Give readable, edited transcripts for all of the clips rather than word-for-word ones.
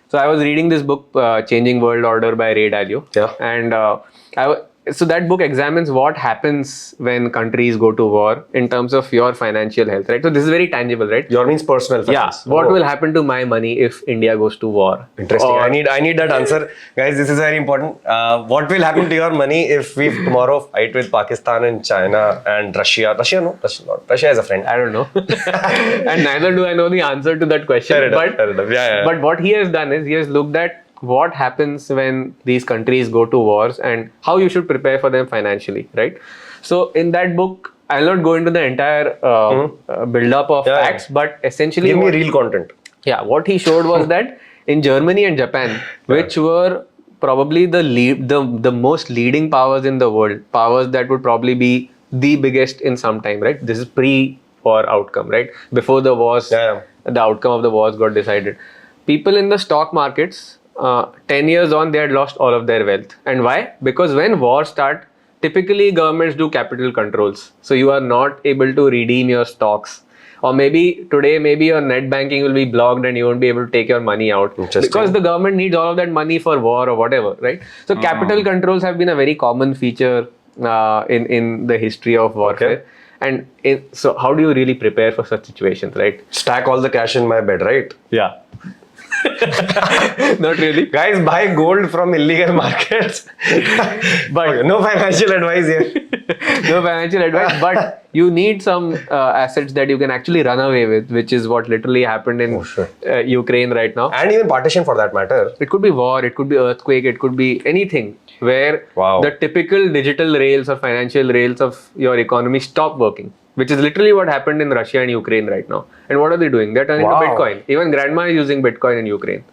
So I was reading this book, Changing World Order by Ray Dalio. Yeah. And so that book examines what happens when countries go to war in terms of your financial health, right? So this is very tangible, right? Your means personal finance. Yeah. What will happen to my money if India goes to war? Interesting. Or, I need that answer, guys. This is very important. What will happen to your money if we tomorrow fight with Pakistan and China and Russia? Russia, no, Russia not. Russia is a friend. I don't know. And neither do I know the answer to that question. Fair enough. Yeah. But what he has done is he has looked at what happens when these countries go to wars and how you should prepare for them financially, right? So in that book, I'll not go into the entire build-up of facts, but essentially... Give me real content. Yeah, what he showed was that in Germany and Japan, which were probably the most leading powers in the world, powers that would probably be the biggest in some time, right? This is pre-war outcome, right? Before the wars, the outcome of the wars got decided. People in the stock markets, 10 years on, they had lost all of their wealth. And why? Because when wars start, typically governments do capital controls. So you are not able to redeem your stocks. Or maybe today, your net banking will be blocked and you won't be able to take your money out. Because the government needs all of that money for war or whatever, right? So capital controls have been a very common feature in the history of warfare. And so how do you really prepare for such situations, right? Stack all the cash in my bed, right? Yeah. Not really. Guys, buy gold from illegal markets. But no financial advice here. No financial advice, but you need some assets that you can actually run away with, which is what literally happened in Ukraine right now. And even partition for that matter. It could be war, it could be earthquake, it could be anything where the typical digital rails or financial rails of your economy stop working. Which is literally what happened in Russia and Ukraine right now. And what are they doing? They're turning to Bitcoin. Even grandma is using Bitcoin in Ukraine.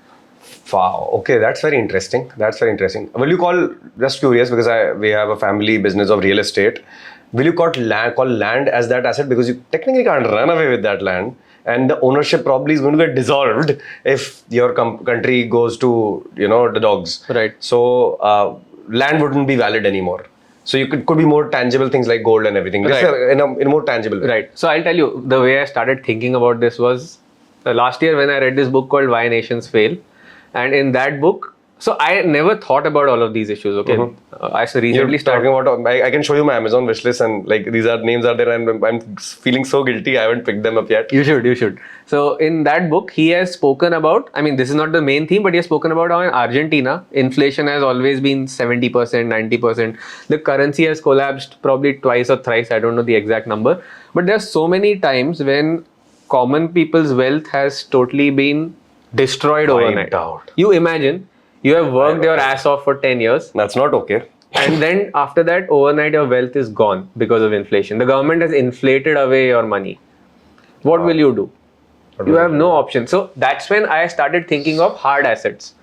Wow. Okay, that's very interesting. Will you call, just curious, because we have a family business of real estate. Will you call land as that asset? Because you technically can't run away with that land. And the ownership probably is going to get dissolved if your country goes to, the dogs. Right. So land wouldn't be valid anymore. So you could be more tangible things like gold and everything. In a more tangible way. Right. So I'll tell you, the way I started thinking about this was last year when I read this book called Why Nations Fail. And in that book, so I never thought about all of these issues, okay? I recently started... talking about, I can show you my Amazon wishlist and like these names are there and I'm feeling so guilty. I haven't picked them up yet. You should. So in that book, he has spoken about, this is not the main theme, but he has spoken about how in Argentina, inflation has always been 70%, 90%. The currency has collapsed probably twice or thrice. I don't know the exact number. But there are so many times when common people's wealth has totally been destroyed overnight. You imagine, you have worked your ass off for 10 years. That's not okay. And then after that, overnight your wealth is gone because of inflation. The government has inflated away your money. What will you do? You have no option. So that's when I started thinking of hard assets.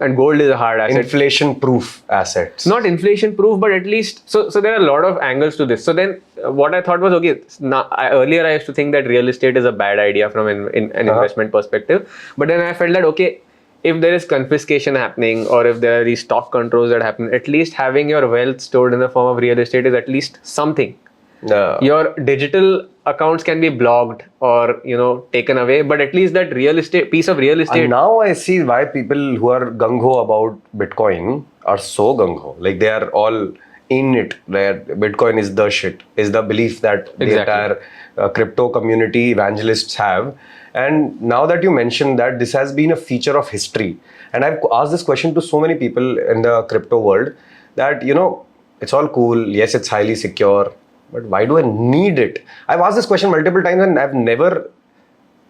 And gold is a hard asset. Inflation-proof assets. Not inflation-proof, but at least... So there are a lot of angles to this. So then what I thought was, earlier I used to think that real estate is a bad idea from an investment perspective. But then I felt that, if there is confiscation happening or if there are these stock controls that happen, at least having your wealth stored in the form of real estate is at least something. Your digital accounts can be blocked or taken away, but at least that piece of real estate. And now I see why people who are gung-ho about Bitcoin are so gung-ho. Like they are all in it. That Bitcoin is the shit. Is the belief that the entire crypto community evangelists have. And now that you mentioned that, this has been a feature of history. And I've asked this question to so many people in the crypto world that, it's all cool. Yes, it's highly secure. But why do I need it? I've asked this question multiple times and I've never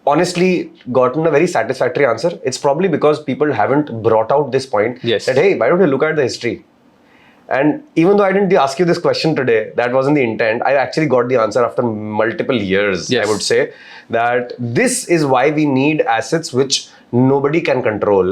honestly gotten a very satisfactory answer. It's probably because people haven't brought out this point that, hey, why don't you look at the history? And even though I didn't ask you this question today, that wasn't the intent. I actually got the answer after multiple years, I would say, that this is why we need assets which nobody can control.